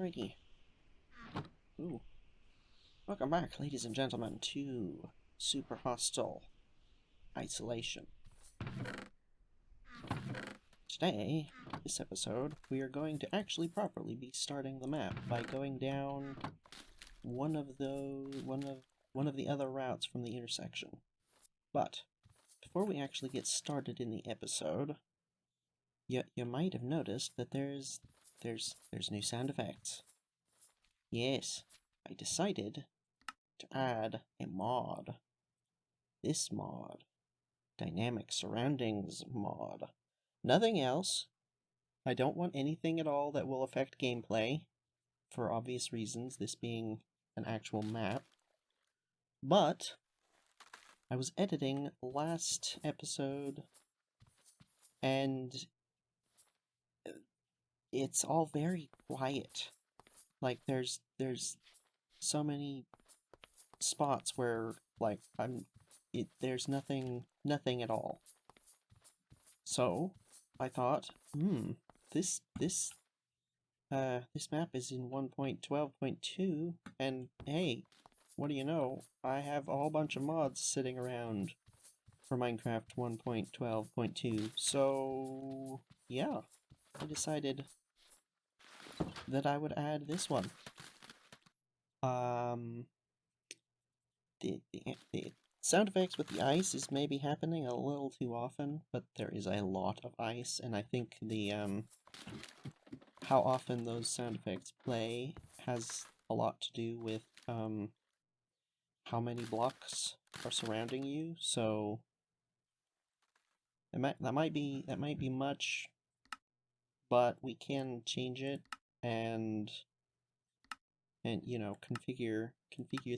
Alrighty. Ooh. Welcome back, ladies and gentlemen, to Super Hostile Isolation. Today, this episode, we are going to actually properly be starting the map by going down one of the other routes from the intersection. But before we actually get started in the episode, you might have noticed that there's new sound effects. Yes, I decided to add a mod. This mod. Dynamic Surroundings mod. Nothing else. I don't want anything at all that will affect gameplay, for obvious reasons, this being an actual map. But I was editing last episode, and it's all very quiet. Like, there's so many spots where, like, there's nothing at all. So I thought, this map is in 1.12.2, and hey, what do you know? I have a whole bunch of mods sitting around for Minecraft 1.12.2. So yeah, I decided that I would add this one. The sound effects with the ice is maybe happening a little too often, but there is a lot of ice, and I think the how often those sound effects play has a lot to do with how many blocks are surrounding you. So that might be much, but we can change it and you know, configure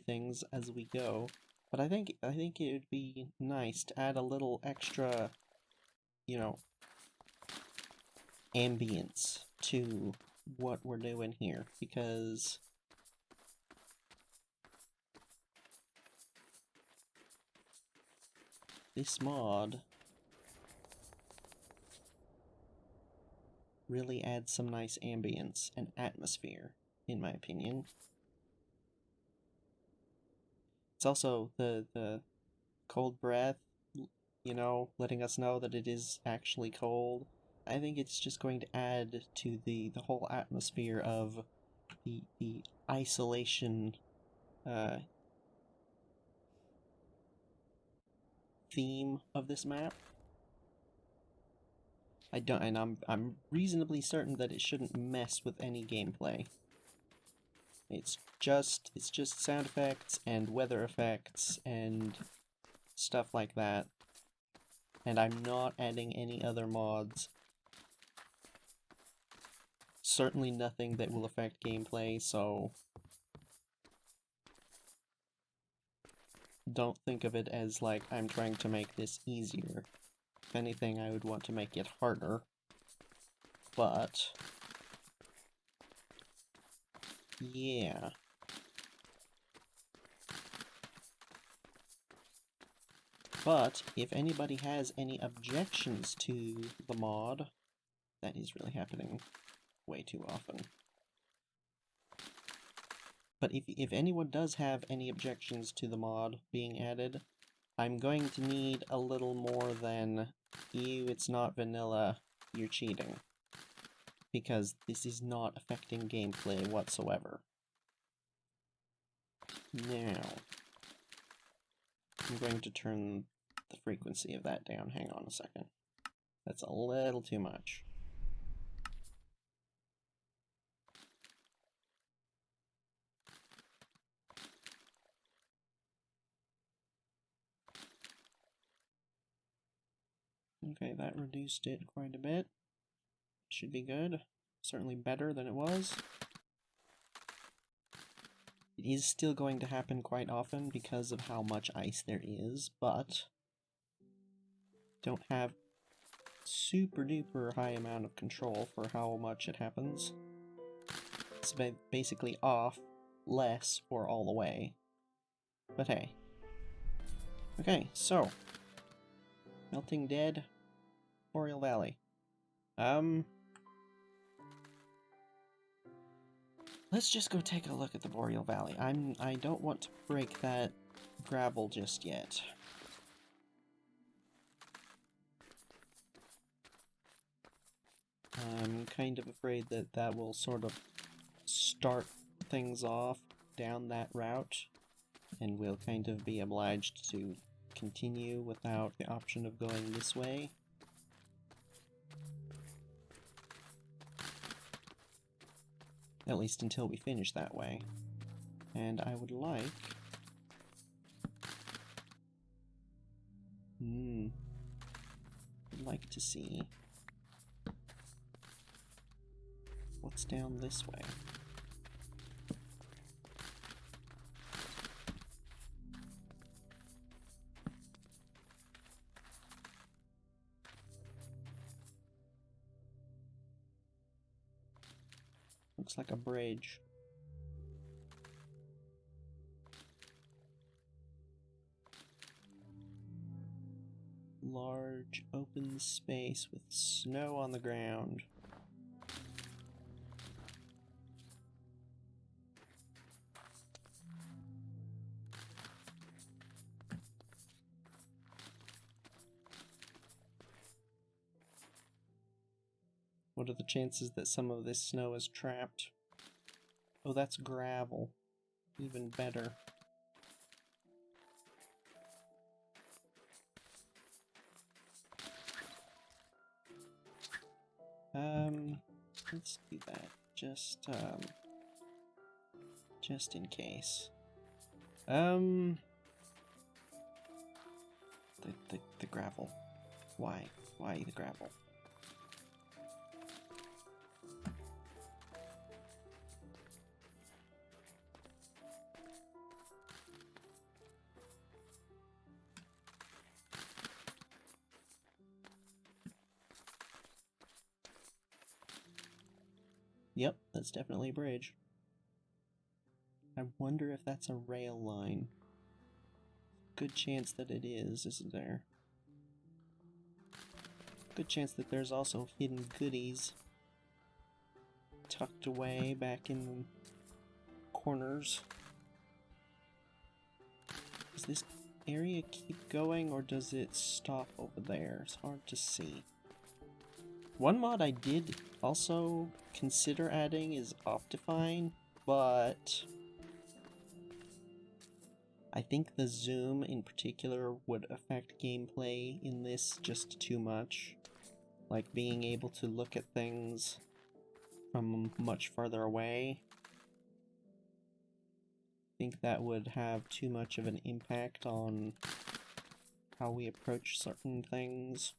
things as we go. But I think it would be nice to add a little extra, you know, ambience to what we're doing here, because this mod really adds some nice ambience and atmosphere, in my opinion. It's also the cold breath, you know, letting us know that it is actually cold. I think it's just going to add to the whole atmosphere of the isolation theme of this map. I'm reasonably certain that it shouldn't mess with any gameplay. It's just sound effects and weather effects and stuff like that. And I'm not adding any other mods. Certainly nothing that will affect gameplay, so don't think of it as like I'm trying to make this easier. If anything, I would want to make it harder. But yeah. But if anybody has any objections to the mod, that is really happening way too often. But if anyone does have any objections to the mod being added, I'm going to need a little more than, ew, it's not vanilla, you're cheating. Because this is not affecting gameplay whatsoever. Now, I'm going to turn the frequency of that down. Hang on a second. That's a little too much. Okay, that reduced it quite a bit. Should be good. Certainly better than it was. It is still going to happen quite often because of how much ice there is, but don't have super duper high amount of control for how much it happens. It's basically off, less, or all the way. But hey. Okay, so Melting Dead, Boreal Valley. Let's just go take a look at the Boreal Valley. I don't want to break that gravel just yet. I'm kind of afraid that that will sort of start things off down that route, and we'll kind of be obliged to continue without the option of going this way. At least until we finish that way. And I would like... I'd like to see... what's down this way. Looks like a bridge. Large open space with snow on the ground. What are the chances that some of this snow is trapped? Oh, that's gravel. Even better. Let's do that. Just in case. The gravel. Why? Why the gravel? Yep, that's definitely a bridge. I wonder if that's a rail line. Good chance that it is, isn't there? Good chance that there's also hidden goodies tucked away back in the corners. Does this area keep going, or does it stop over there? It's hard to see. One mod I did also consider adding is Optifine, but I think the zoom in particular would affect gameplay in this just too much. Like being able to look at things from much further away. I think that would have too much of an impact on how we approach certain things.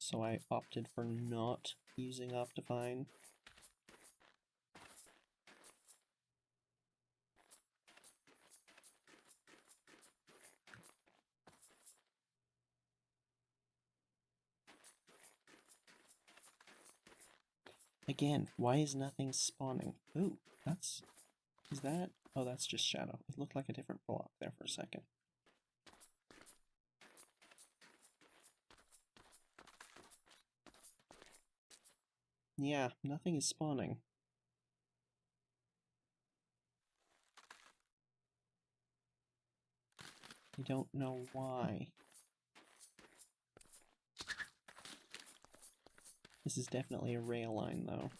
So I opted for not using Optifine. Again, why is nothing spawning? Ooh, that's... is that... oh, that's just shadow. It looked like a different block there for a second. Yeah, nothing is spawning. I don't know why. This is definitely a rail line, though.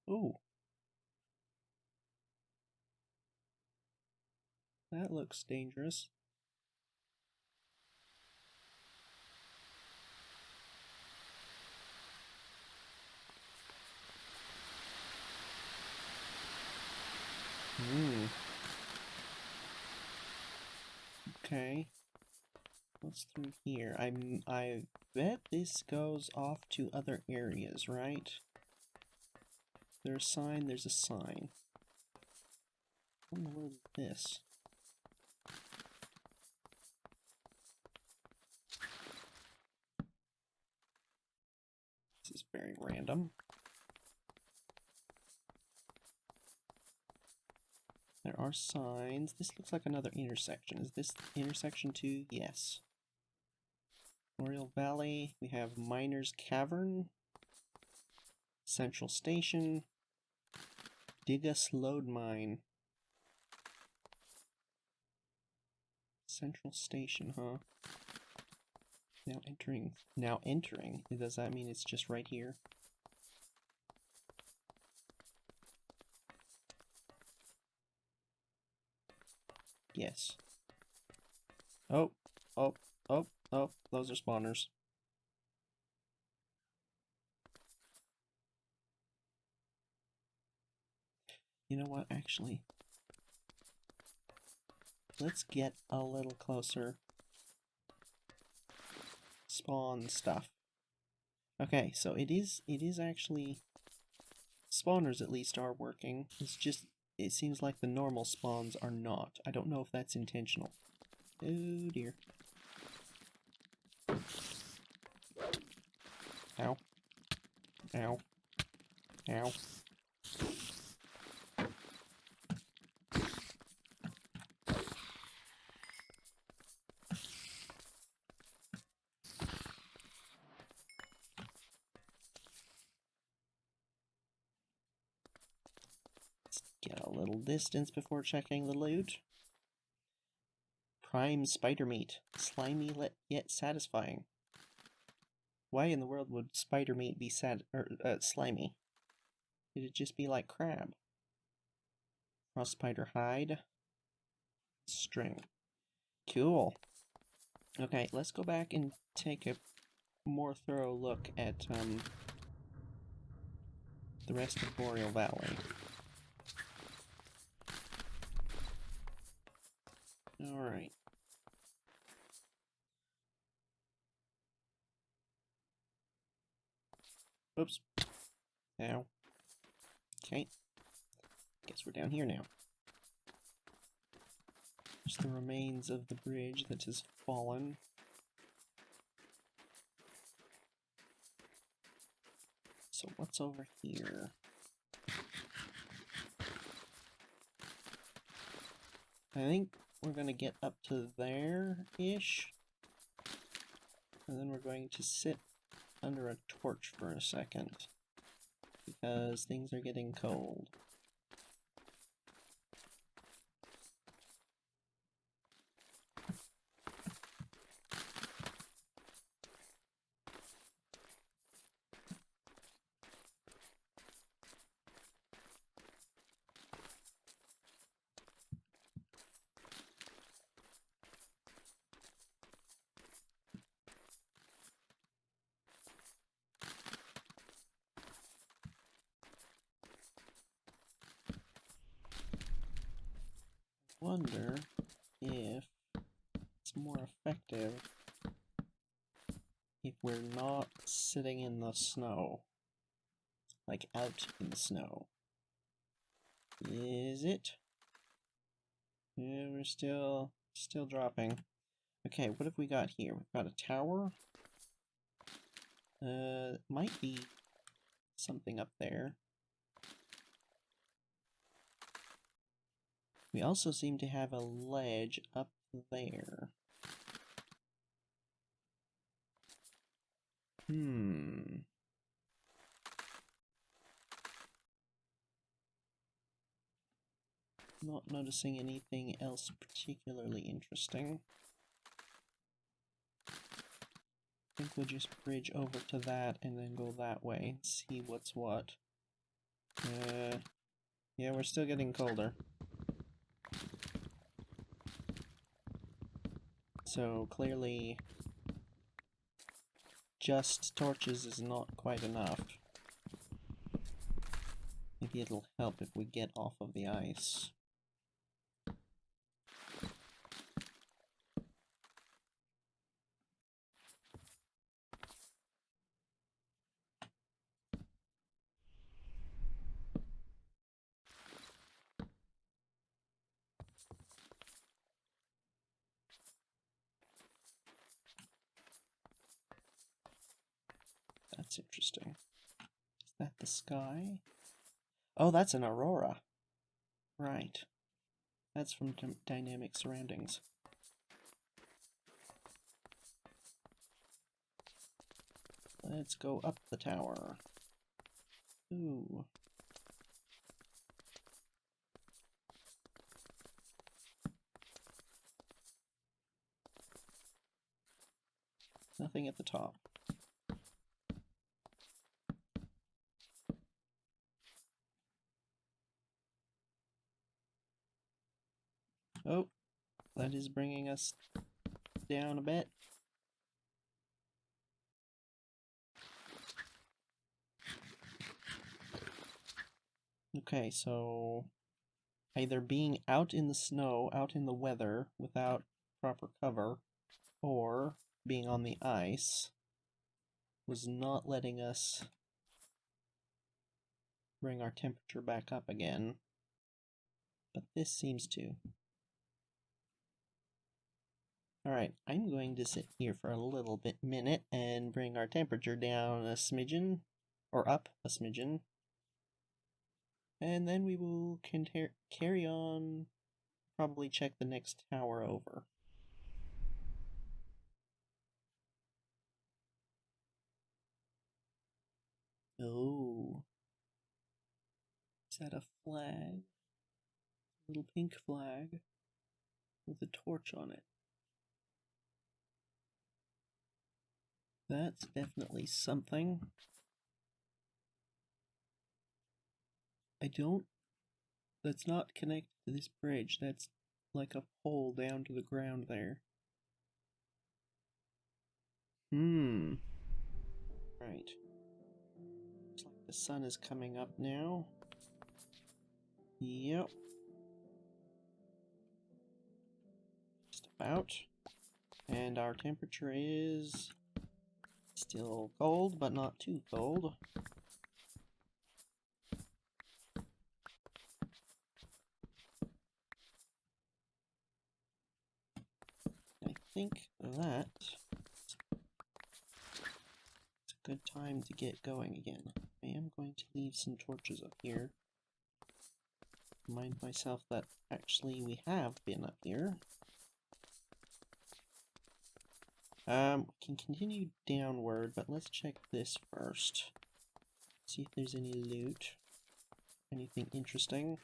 Ooh. That looks dangerous. Okay. What's through here? I bet this goes off to other areas, right? there's a sign, there's a sign. What in the world is this? This is very random. There are signs. This looks like another intersection. Is this intersection 2? Yes. Memorial Valley. We have Miner's Cavern. Central Station. Digus Lode Mine. Central Station, huh? Now entering. Now entering. Does that mean it's just right here? Yes. Oh, oh, oh, oh, those are spawners. You know what, actually? Let's get a little closer. Spawn stuff. Okay, so it is actually... Spawners at least are working. It's just, it seems like the normal spawns are not. I don't know if that's intentional. Oh dear. Ow. Ow. Ow. Let's get a little distance before checking the loot. Prime spider meat. Slimy yet satisfying. Why in the world would spider meat be slimy? It'd just be like crab. Frost spider hide. String. Cool. Okay, let's go back and take a more thorough look at the rest of Boreal Valley. Alright. Oops. Ow. Okay. Guess we're down here now. Just the remains of the bridge that has fallen. So what's over here? I think we're going to get up to there-ish. And then we're going to sit under a torch for a second. Because things are getting cold. Wonder if it's more effective if we're not sitting in the snow, like out in the snow. Is it? Yeah, we're still dropping. Okay, what have we got here? We've got a tower. Might be something up there. We also seem to have a ledge up there. Not noticing anything else particularly interesting. I think we'll just bridge over to that and then go that way and see what's what. Yeah, we're still getting colder. So clearly, just torches is not quite enough. Maybe it'll help if we get off of the ice. That's interesting. Is that the sky? Oh, that's an aurora. Right. That's from dynamic surroundings. Let's go up the tower. Ooh. Nothing at the top. Oh, that is bringing us down a bit. Okay, so either being out in the snow, out in the weather, without proper cover, or being on the ice was not letting us bring our temperature back up again. But this seems to. Alright, I'm going to sit here for a little minute and bring our temperature down a smidgen, or up a smidgen. And then we will carry on, probably check the next tower over. Oh. Is that a flag? A little pink flag with a torch on it. That's definitely something. That's not connected to this bridge. That's like a pole down to the ground there. Right. Looks like the sun is coming up now. Yep. Just about. And our temperature is still cold, but not too cold. I think that it's a good time to get going again. I am going to leave some torches up here. Remind myself that actually we have been up here. We can continue downward, but let's check this first. See if there's any loot. Anything interesting.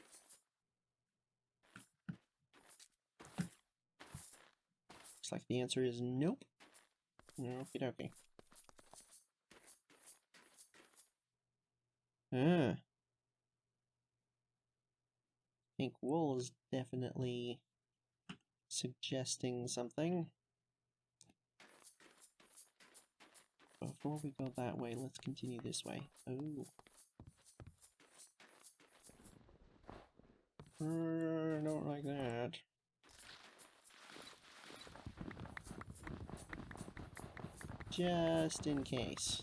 Looks like the answer is nope. Okie dokie. I think wool is definitely suggesting something. Before we go that way, let's continue this way. Oh. I don't like that. Just in case.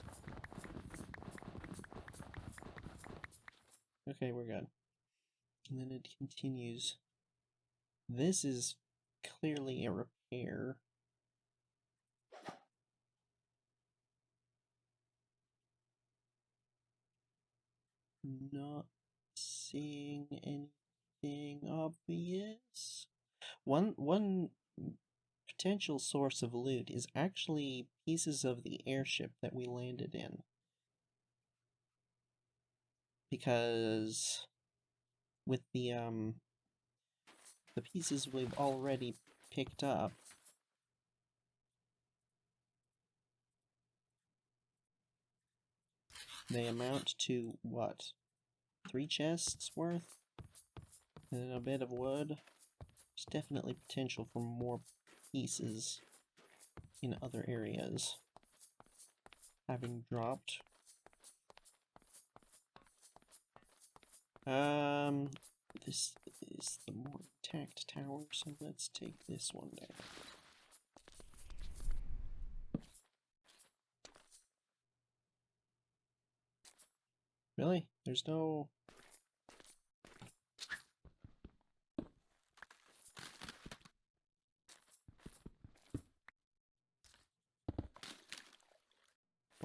Okay, we're good. And then it continues. This is clearly a repair. Not seeing anything obvious. One potential source of loot is actually pieces of the airship that we landed in. Because with the pieces we've already picked up, they amount to what? 3 chests worth? And a bit of wood. There's definitely potential for more pieces in other areas having dropped. This is the more intact tower, so let's take this one down. Really? There's no...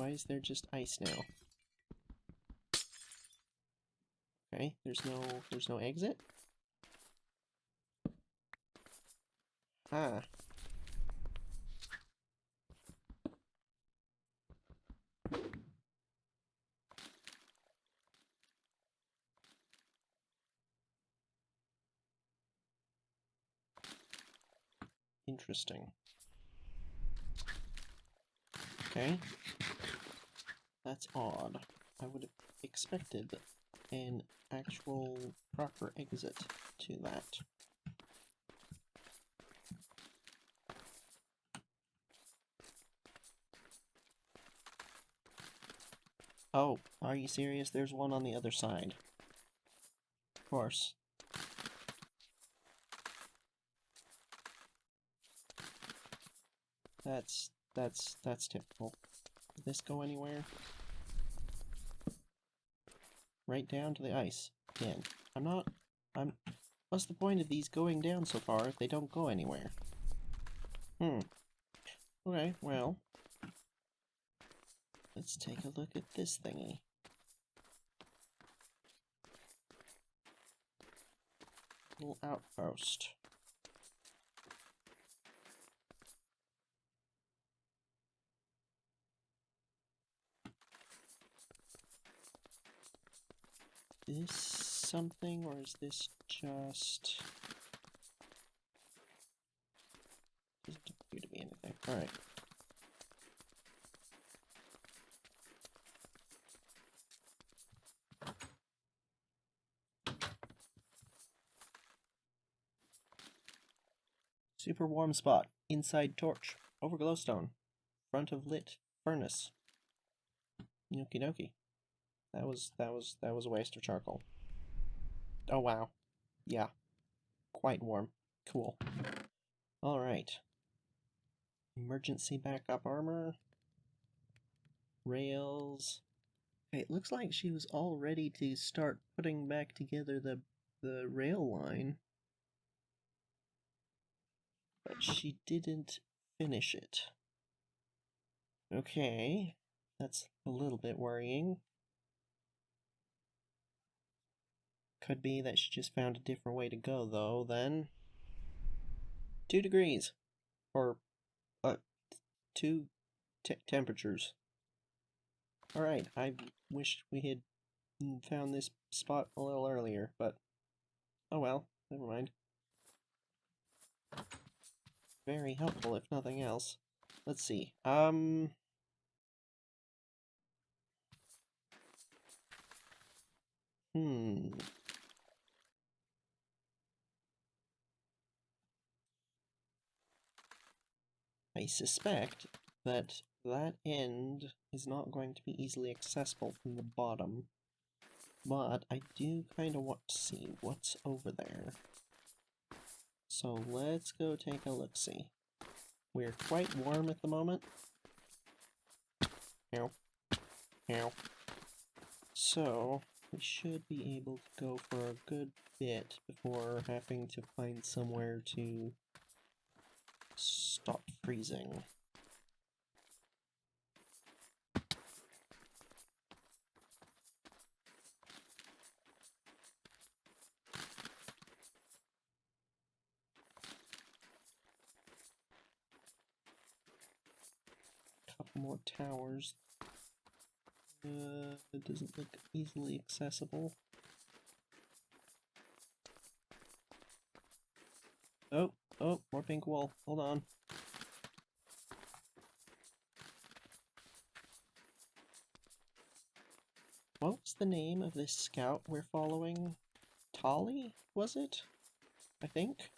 Why is there just ice now? Okay, there's no exit? Ah. Interesting. Okay. That's odd. I would have expected an actual proper exit to that. Oh, are you serious? There's one on the other side. Of course. That's typical. Did this go anywhere? Right down to the ice. Again. What's the point of these going down so far if they don't go anywhere? Okay, well. Let's take a look at this thingy. Little outpost. Is this something, or is this just... Doesn't appear to be anything. Alright. Super warm spot. Inside torch. Over glowstone. Front of lit furnace. Okie dokie. That was a waste of charcoal. Oh wow. Yeah. Quite warm. Cool. Alright. Emergency backup armor. Rails. Okay, it looks like she was all ready to start putting back together the rail line. But she didn't finish it. Okay. That's a little bit worrying. Could be that she just found a different way to go, though, then. 2 degrees. Or, 2 temperatures. Alright, I wish we had found this spot a little earlier, but... Oh well, never mind. Very helpful, if nothing else. Let's see. I suspect that that end is not going to be easily accessible from the bottom, but I do kind of want to see what's over there. So let's go take a look-see. We're quite warm at the moment. Ow. Ow. So, we should be able to go for a good bit before having to find somewhere to stop freezing. Couple more towers. It doesn't look easily accessible. Oh, more pink wool. Hold on. What was the name of this scout we're following? Tolly, was it? I think?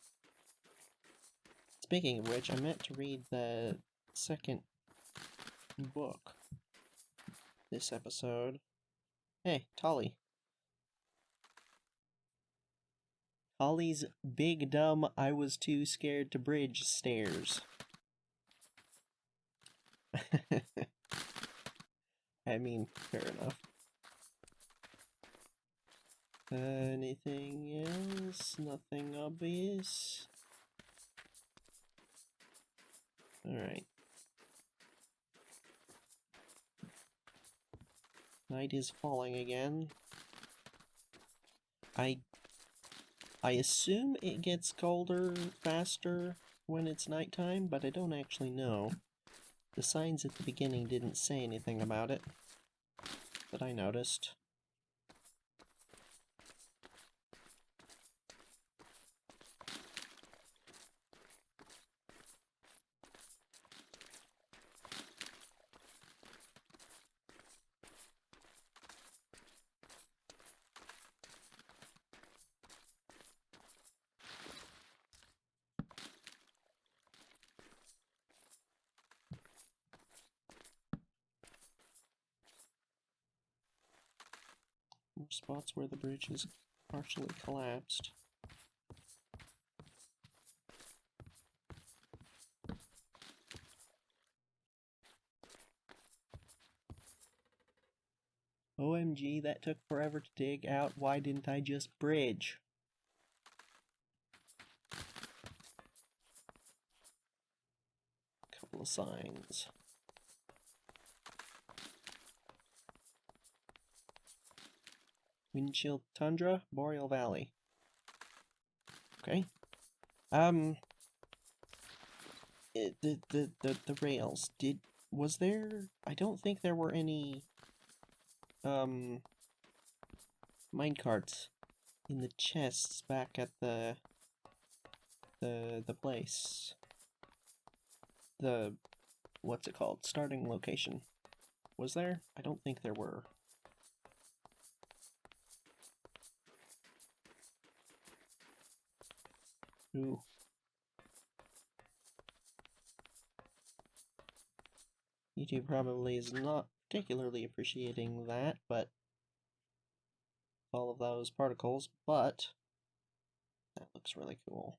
Speaking of which, I meant to read the second book this episode. Hey, Tolly. Tolly's big dumb I was too scared to bridge stairs. I mean, fair enough. Anything else? Nothing obvious? Alright. Night is falling again. I assume it gets colder faster when it's nighttime, but I don't actually know. The signs at the beginning didn't say anything about it, but I noticed. More spots where the bridge is partially collapsed. OMG, that took forever to dig out. Why didn't I just bridge? Couple of signs. Windchill Tundra, Boreal Valley. Okay. The rails. Was there... I don't think there were any, minecarts in the chests back at the place. What's it called? Starting location. Was there? I don't think there were. Ooh. YouTube probably is not particularly appreciating that, but all of those particles, but that looks really cool.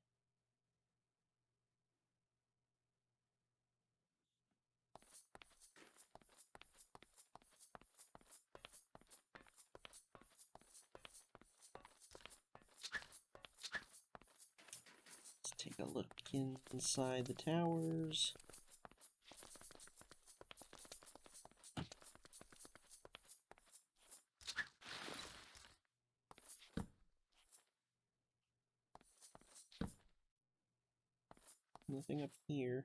Let's take a look inside the towers. Nothing up here.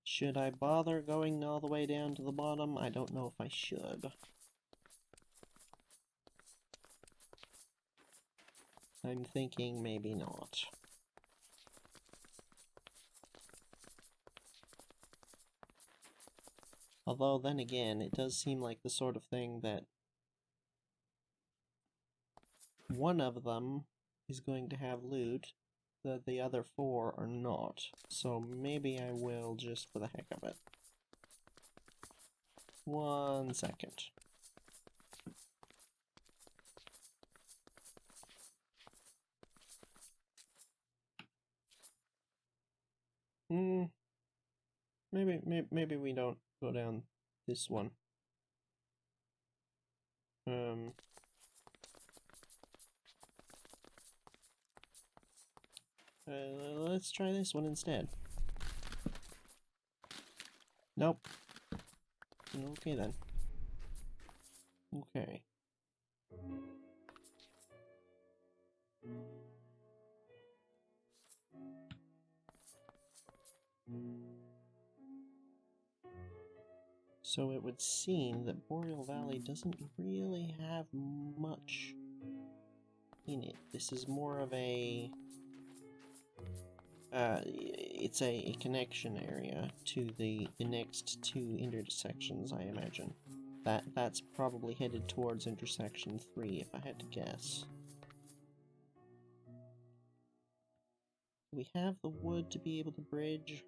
Should I bother going all the way down to the bottom? I don't know if I should. I'm thinking maybe not. Although, then again, it does seem like the sort of thing that one of them is going to have loot, that the other four are not. So maybe I will just for the heck of it. 1 second. Maybe we don't go down this one. Let's try this one instead. Nope. Okay then. Okay. So it would seem that Boreal Valley doesn't really have much in it. This is more of a... it's a connection area to the next two intersections, I imagine. That's probably headed towards intersection 3, if I had to guess. Do we have the wood to be able to bridge?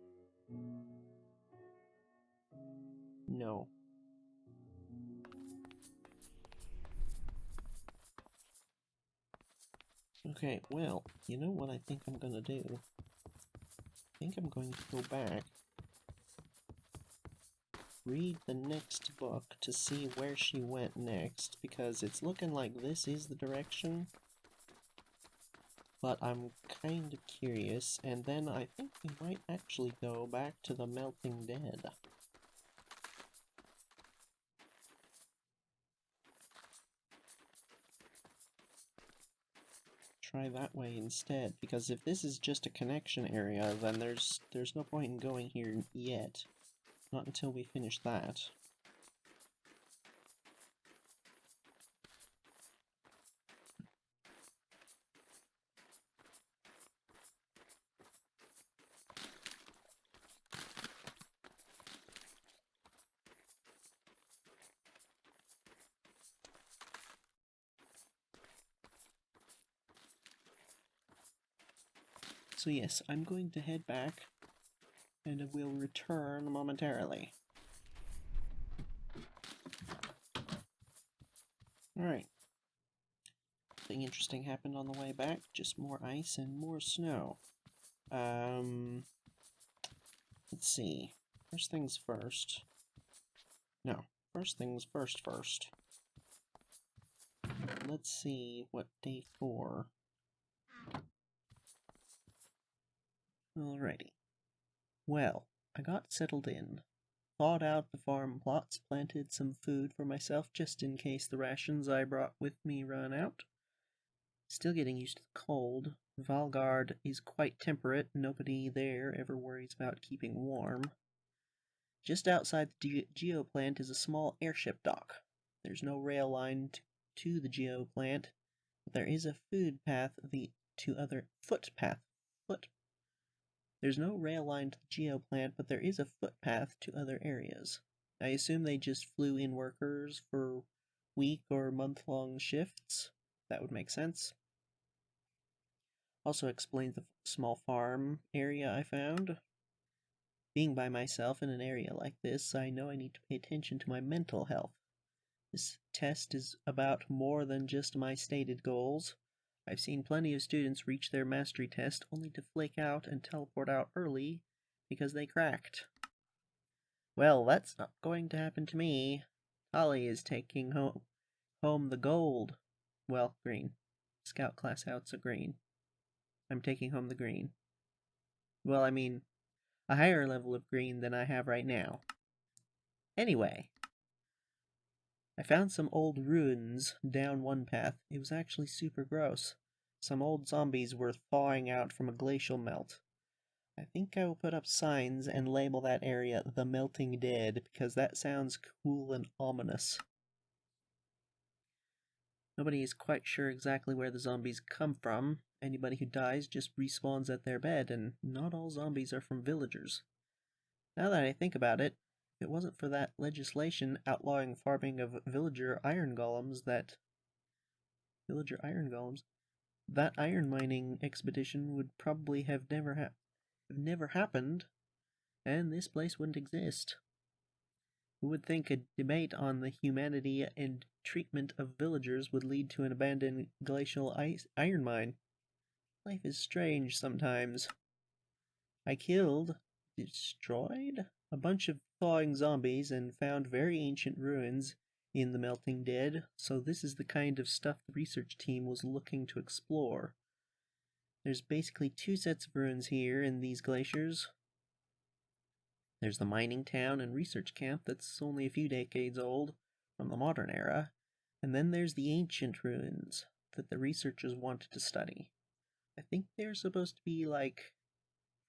No. Okay, well, you know what I think I'm gonna do? I think I'm going to go back, read the next book to see where she went next, because it's looking like this is the direction. But I'm kind of curious, and then I think we might actually go back to the Melting Dead. try that way instead, because if this is just a connection area, then there's no point in going here yet. Not until we finish that. So yes, I'm going to head back, and we'll return momentarily. Alright. Nothing interesting happened on the way back, just more ice and more snow. Let's see. First things first. No, first things first. Let's see what day 4. Alrighty. Well, I got settled in. Thawed out the farm plots, planted some food for myself just in case the rations I brought with me run out. Still getting used to the cold. Valgard is quite temperate, nobody there ever worries about keeping warm. Just outside the geoplant is a small airship dock. There's no rail line to the geoplant, but there is a There's no rail line to the geoplant, but there is a footpath to other areas. I assume they just flew in workers for week or month-long shifts. That would make sense. Also explains the small farm area I found. Being by myself in an area like this, I know I need to pay attention to my mental health. This test is about more than just my stated goals. I've seen plenty of students reach their mastery test only to flake out and teleport out early because they cracked. Well, that's not going to happen to me. Holly is taking home the gold. Well, green. Scout class out's a green. I'm taking home the green. Well, I mean, a higher level of green than I have right now. Anyway, I found some old ruins down one path. It was actually super gross. Some old zombies were thawing out from a glacial melt. I think I will put up signs and label that area the Melting Dead, because that sounds cool and ominous. Nobody is quite sure exactly where the zombies come from. Anybody who dies just respawns at their bed, and not all zombies are from villagers. Now that I think about it, if it wasn't for that legislation outlawing farming of villager iron golems, that iron mining expedition would probably have never happened, and this place wouldn't exist. Who would think a debate on the humanity and treatment of villagers would lead to an abandoned glacial iron mine? Life is strange sometimes. I destroyed a bunch of thawing zombies and found very ancient ruins in the Melting Dead, so this is the kind of stuff the research team was looking to explore. There's basically 2 sets of ruins here in these glaciers. There's the mining town and research camp that's only a few decades old from the modern era, and then there's the ancient ruins that the researchers wanted to study. I think they're supposed to be like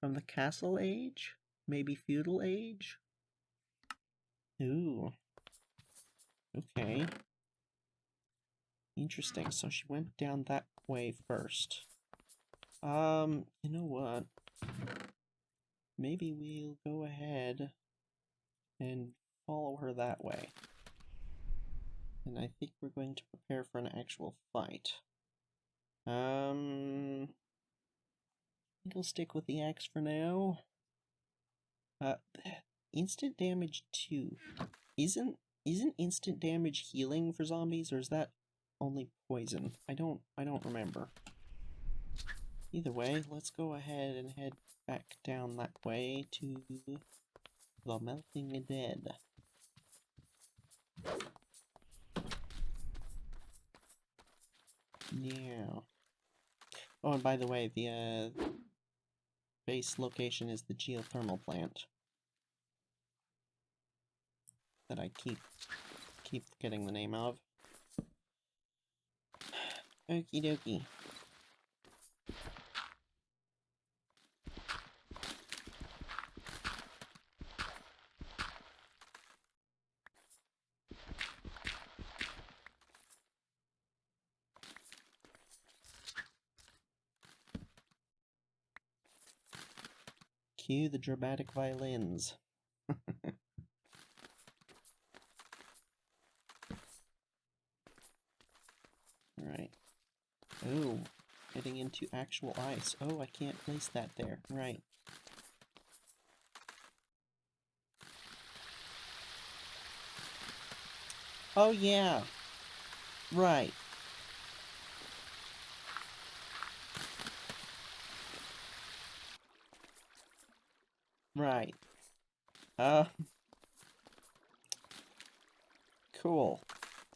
from the Castle Age? Maybe Feudal Age? Ooh. Okay. Interesting. So she went down that way first. You know what? Maybe we'll go ahead and follow her that way. And I think we're going to prepare for an actual fight. I think I'll stick with the axe for now. Instant damage 2. Isn't instant damage healing for zombies, or is that only poison? I don't remember. Either way, let's go ahead and head back down that way to the Melting Dead. Yeah. Oh, and by the way, the base location is the geothermal plant that I keep forgetting the name of. Okie dokie. Cue the dramatic violins. Alright. Oh, heading into actual ice. Oh, I can't place that there. Right. Oh, yeah. Right. Right. Cool.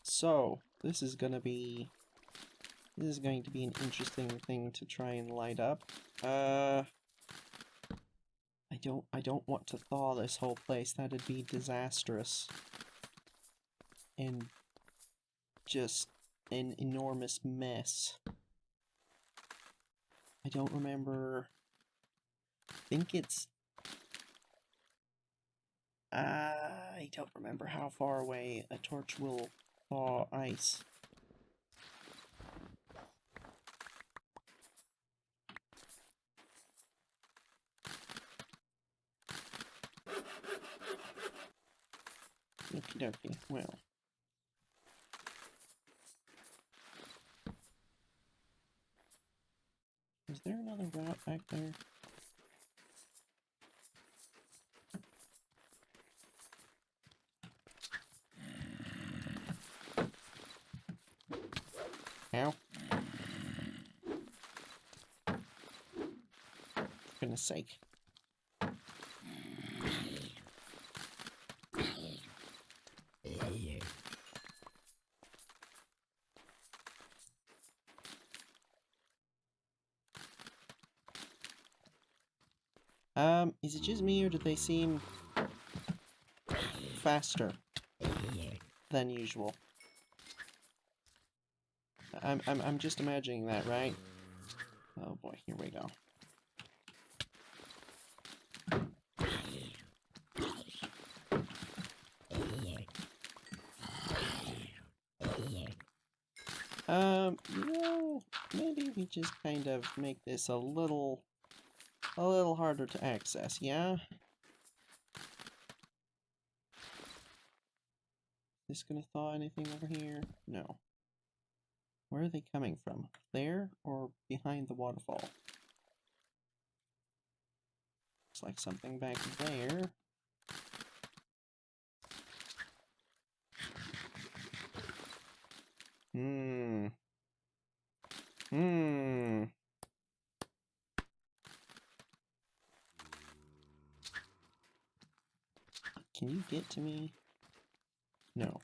So, this is going to be an interesting thing to try and light up. I don't want to thaw this whole place. That'd be disastrous. And just an enormous mess. I don't remember. I think it's... I don't remember how far away a torch will thaw ice. Okie dokie, well. Is there another route back there? Ow. For goodness sake. Is it just me or do they seem faster than usual? I'm just imagining that, right? Oh boy, here we go. No, maybe we just kind of make this a little harder to access, yeah? Is this gonna thaw anything over here? No. Where are they coming from? There or behind the waterfall? Looks like something back there. Can you get to me? No.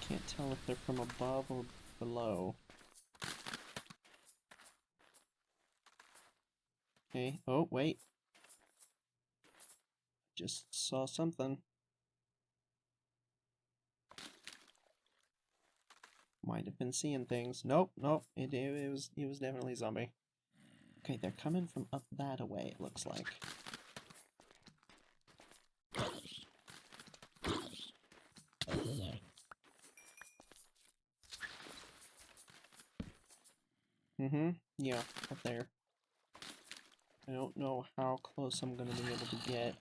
Can't tell if they're from above or below. Okay. Oh, wait. Just saw something. Might have been seeing things. Nope, nope. It was definitely a zombie. Okay, they're coming from up that away, it looks like. Yeah, up there. I don't know how close I'm gonna be able to get.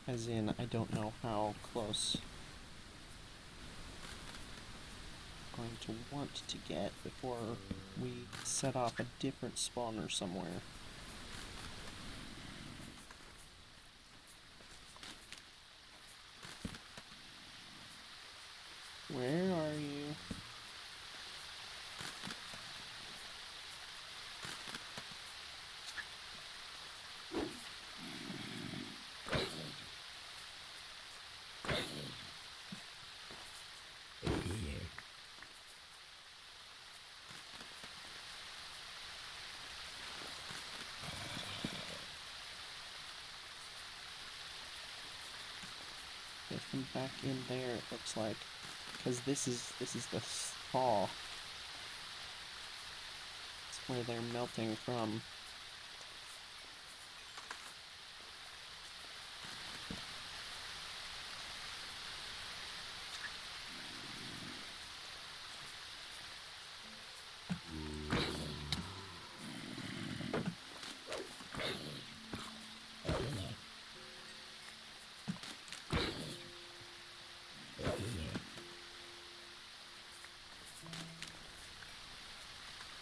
As in, I don't know how close I'm going to want to get before we set off a different spawner somewhere. Where are you? them back in there, it looks like. Because this is the thaw. It's where they're melting from.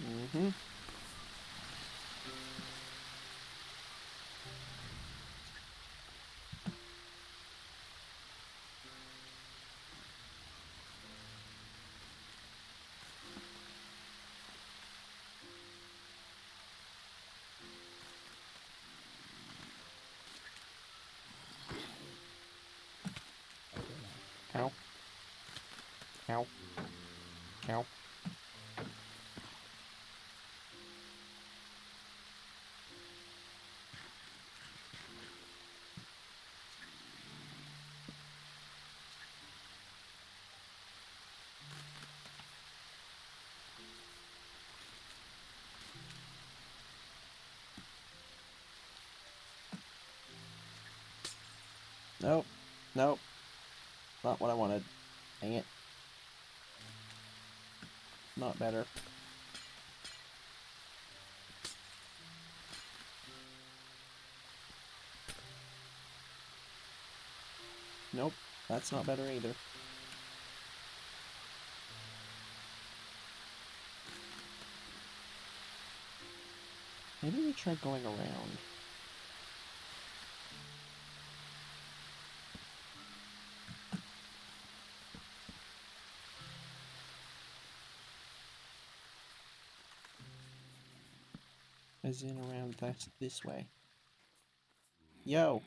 Mm-hmm. Ow. Ow. Ow. Nope. Nope. Not what I wanted. Dang it. Not better. Nope. That's not better either. Maybe we try going around. As in around this way. Yo!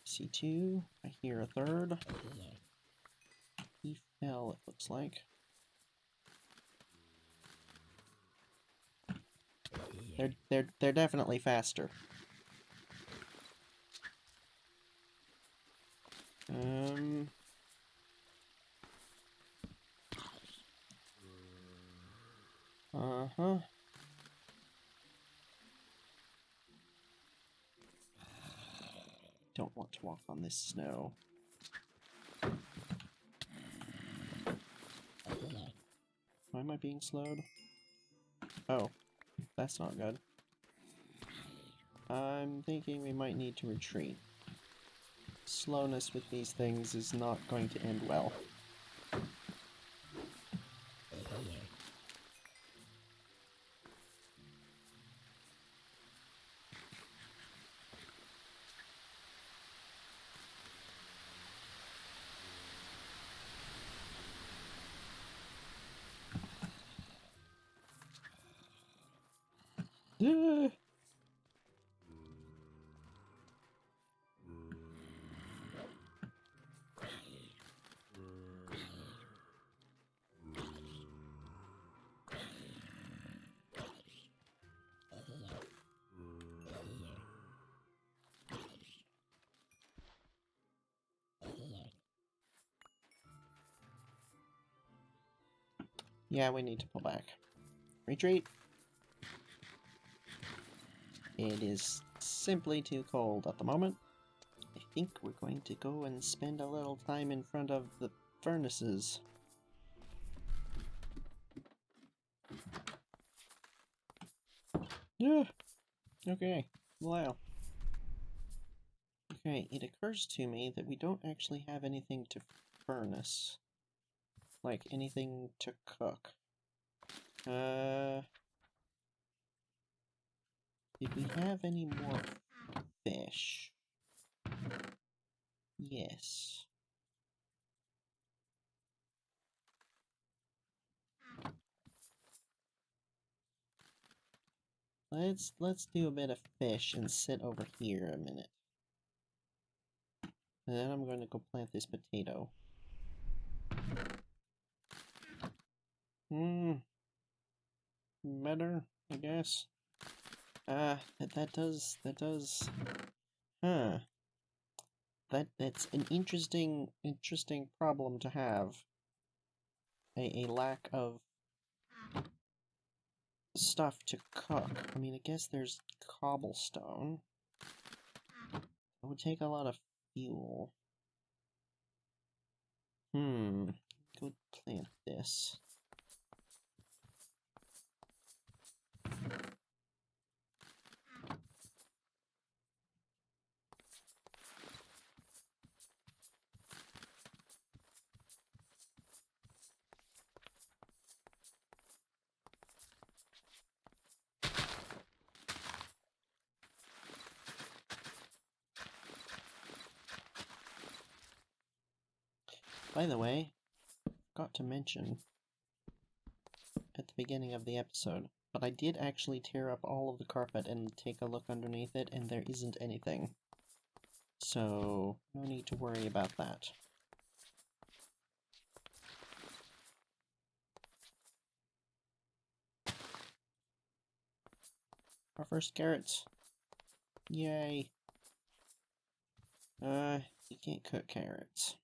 See two. I hear a third. He fell, it looks like. They're definitely faster. Uh-huh. Don't want to walk on this snow. Why am I being slowed? Oh, that's not good. I'm thinking we might need to retreat. Slowness with these things is not going to end well. Yeah, we need to pull back. Retreat! It is simply too cold at the moment. I think we're going to go and spend a little time in front of the furnaces. Yeah. Okay. Wow. Okay, it occurs to me that we don't actually have anything to furnace. Like, anything to cook. Did we have any more fish? Yes. Let's do a bit of fish and sit over here a minute. And then I'm going to go plant this potato. Better, I guess. That does. Huh. that's an interesting problem to have. A lack of stuff to cook. I mean, I guess there's cobblestone. It would take a lot of fuel. Go plant this. By the way, forgot to mention at the beginning of the episode, but I did actually tear up all of the carpet and take a look underneath it, and there isn't anything. So, no need to worry about that. Our first carrots. Yay. You can't cook carrots.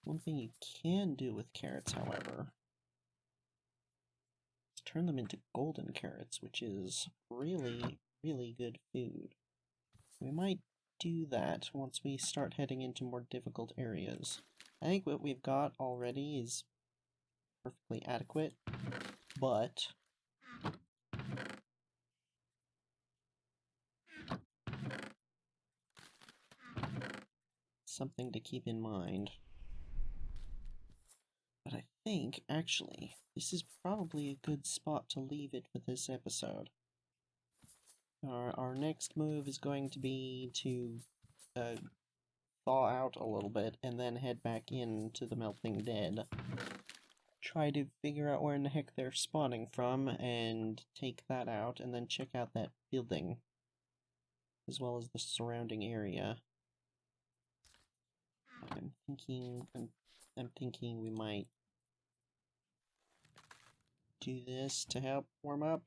One thing you can do with carrots, however, is turn them into golden carrots, which is really, really good food. We might do that once we start heading into more difficult areas. I think what we've got already is perfectly adequate, but something to keep in mind. But I think, actually, this is probably a good spot to leave it for this episode. Our next move is going to be to thaw out a little bit and then head back into the melting dead. Try to figure out where in the heck they're spawning from and take that out, and then check out that building as well as the surrounding area. I'm thinking we might do this to help warm up.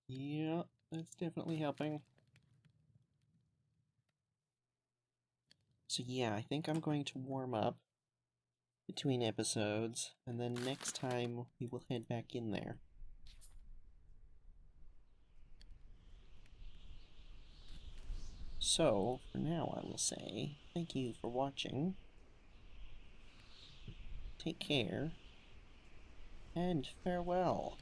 Yeah, that's definitely helping. So yeah, I think I'm going to warm up between episodes, and then next time we will head back in there. So, for now I will say, thank you for watching, take care, and farewell.